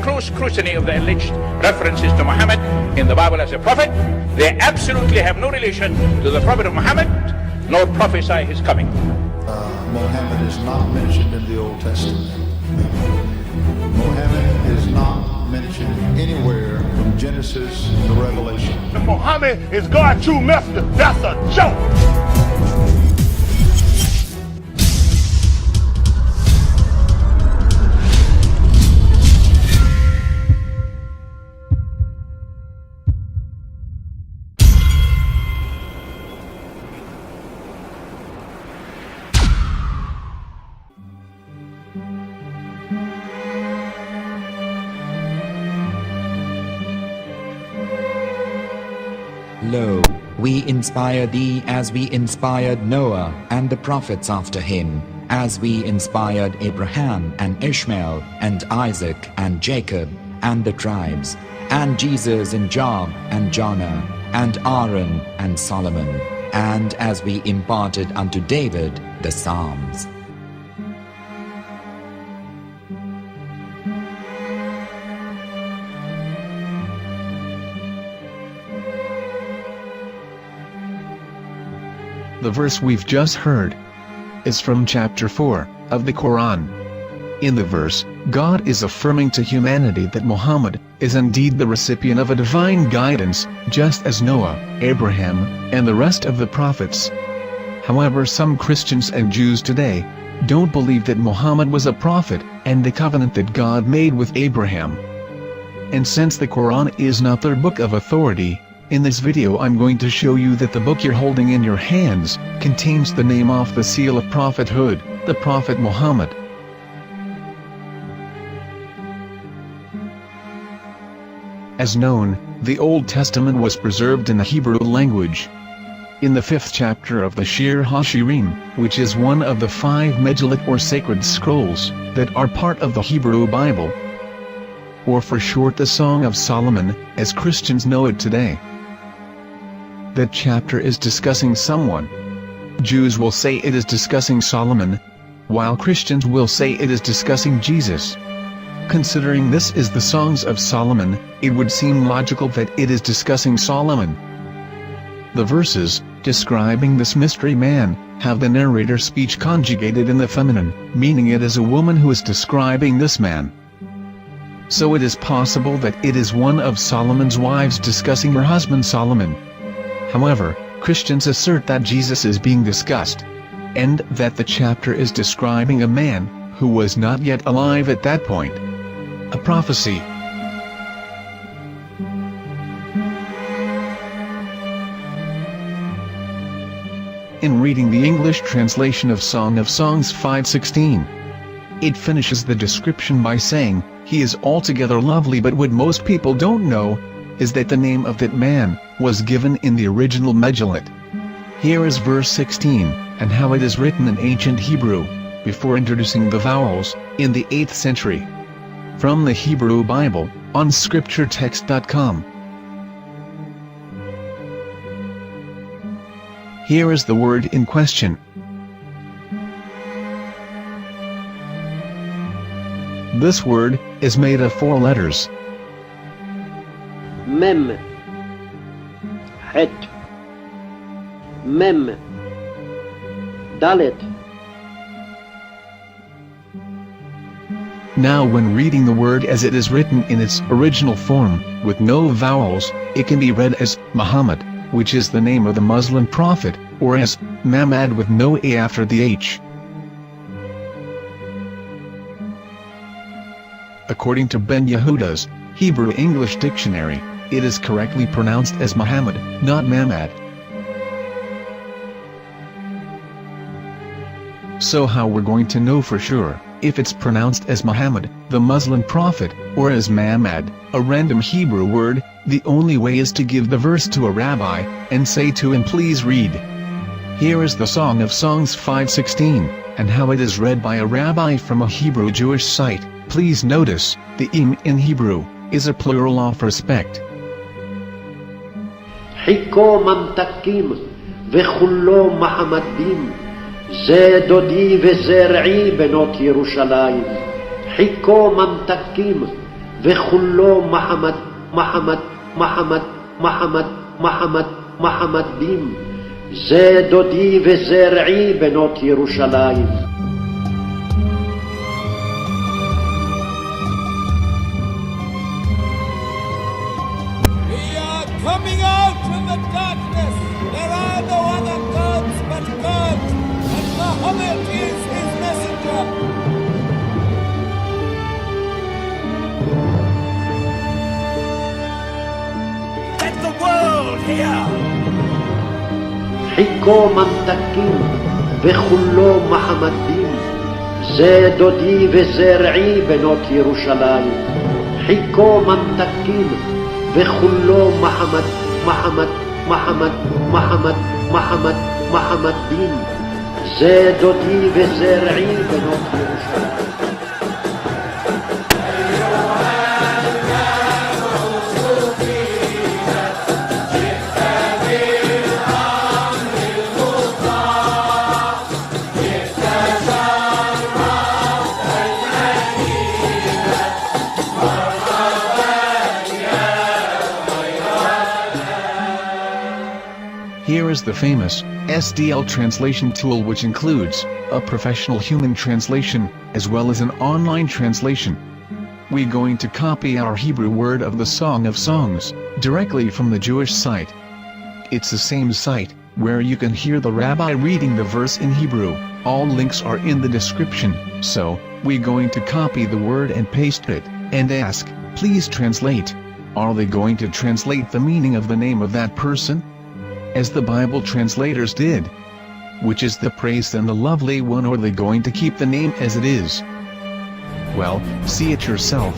close scrutiny of the alleged references to Muhammad in the Bible as a prophet, they absolutely have no relation to the Prophet of Muhammad, nor prophesy his coming. Muhammad is not mentioned in the Old Testament. Muhammad is not mentioned anywhere from Genesis to Revelation. Muhammad is God's true messenger. That's a joke. Lo, we inspire thee as we inspired Noah and the prophets after him, as we inspired Abraham and Ishmael and Isaac and Jacob and the tribes, and Jesus and Job and Jonah and Aaron and Solomon, and as we imparted unto David the Psalms. The verse we've just heard is from chapter 4 of the Quran. In the verse, God is affirming to humanity that Muhammad is indeed the recipient of a divine guidance, just as Noah, Abraham, and the rest of the prophets. However, some Christians and Jews today don't believe that Muhammad was a prophet and the covenant that God made with Abraham. And since the Quran is not their book of authority, in this video I'm going to show you that the book you're holding in your hands contains the name off the seal of prophethood, the Prophet Muhammad. As known, the Old Testament was preserved in the Hebrew language. In the 5th chapter of the Shir HaShirim, which is one of the 5 Megillat or sacred scrolls that are part of the Hebrew Bible, or for short the Song of Solomon, as Christians know it today. That chapter is discussing someone. Jews will say it is discussing Solomon, while Christians will say it is discussing Jesus. Considering this is the Songs of Solomon, it would seem logical that it is discussing Solomon. The verses, describing this mystery man, have the narrator's speech conjugated in the feminine, meaning it is a woman who is describing this man. So it is possible that it is one of Solomon's wives discussing her husband Solomon. However, Christians assert that Jesus is being discussed, and that the chapter is describing a man who was not yet alive at that point. A prophecy. In reading the English translation of Song of Songs 5:16, it finishes the description by saying, "He is altogether lovely," but what most people don't know is that the name of that man was given in the original Megillat. Here is verse 16, and how it is written in ancient Hebrew, before introducing the vowels, in the 8th century. From the Hebrew Bible, on scripturetext.com. Here is the word in question. This word is made of 4 letters. Mem, Het, Mem, Dalet. Now when reading the word as it is written in its original form, with no vowels, it can be read as Muhammad, which is the name of the Muslim prophet, or as Mamad with no A after the H. According to Ben Yehuda's Hebrew English Dictionary, it is correctly pronounced as Muhammad, not Mamad. So how we're going to know for sure if it's pronounced as Muhammad, the Muslim prophet, or as Mamad, a random Hebrew word? The only way is to give the verse to a rabbi and say to him, "Please read." Here is the Song of Songs 5:16, and how it is read by a rabbi from a Hebrew Jewish site. Please notice, the im in Hebrew is a plural of respect. Hiko mamtakim vechullo mahamadim ze dodi vezer'i benot Yerushalayim. Hiko mamtakim וכולו מחמד, מחמד, מחמד, מחמד, מחמד, מחמדים. זה דודי וזה רעי בנות ירושלים. Coming out from the darkness, there are no other gods but God, and Muhammad is his messenger. Let the world hear. חיכו ממתקים וכולו מחמדים. זה דודי וזה רעי בנות ירושלים. חיכו ממתקים וכולו מחמד, מחמד, מחמד, מחמד, מחמד, מחמדים. זה דודי וזה רעי בנות ירושלים. Here is the famous SDL translation tool, which includes a professional human translation, as well as an online translation. We're going to copy our Hebrew word of the Song of Songs, directly from the Jewish site. It's the same site, where you can hear the rabbi reading the verse in Hebrew. All links are in the description, so, we're going to copy the word and paste it, and ask, please translate. Are they going to translate the meaning of the name of that person? As the Bible translators did. Which is the praised and the lovely one, or are they going to keep the name as it is? Well, see it yourself.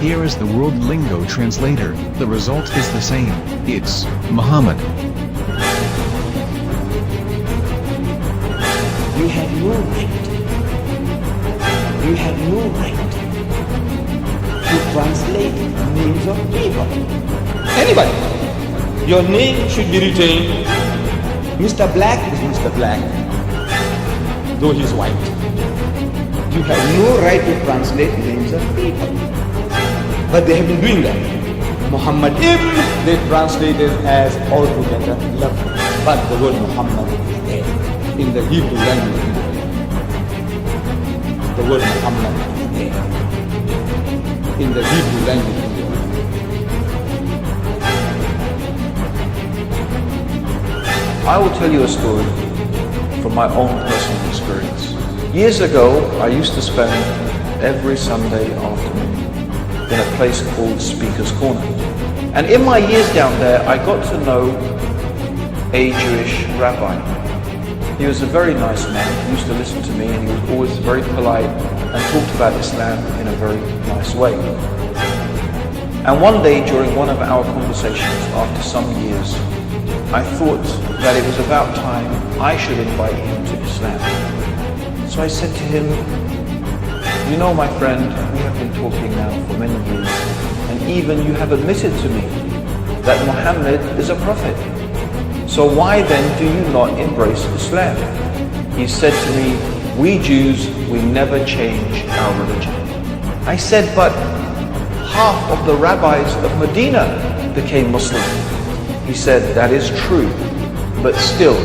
Here is the World Lingo Translator. The result is the same. It's Muhammad. You have no right. You have no right to translate names of people. Anybody. Your name should be retained. Mr. Black is Mr. Black, though he's white. You have no right to translate names of people. But they have been doing that. Muhammad Ibn, they translated as altogether lovely. But the word Muhammad is there in the Hebrew language. The word Muhammad is there in the Hebrew language. I will tell you a story from my own personal experience. Years ago, I used to spend every Sunday afternoon in a place called Speaker's Corner. And in my years down there, I got to know a Jewish rabbi. He was a very nice man. He used to listen to me, and he was always very polite and talked about Islam in a very nice way. And one day during one of our conversations, after some years, I thought that it was about time I should invite him to Islam. So I said to him, you know, my friend, we have been talking now for many years, and even you have admitted to me that Muhammad is a prophet. So why then do you not embrace Islam? He said to me, we Jews, we never change our religion. I said, but half of the rabbis of Medina became Muslim. He said, that is true, but still,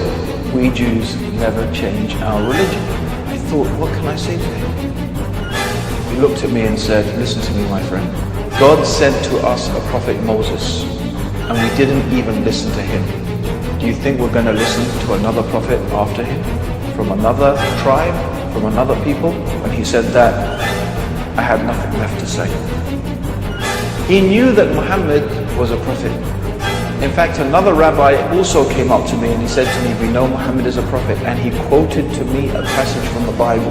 we Jews never change our religion. I thought, what can I say to him? He looked at me and said, listen to me, my friend. God sent to us a prophet Moses, and we didn't even listen to him. Do you think we're going to listen to another prophet after him? From another tribe? From another people? When he said that, I had nothing left to say. He knew that Muhammad was a prophet. In fact, another rabbi also came up to me and he said to me, we know Muhammad is a prophet, and he quoted to me a passage from the Bible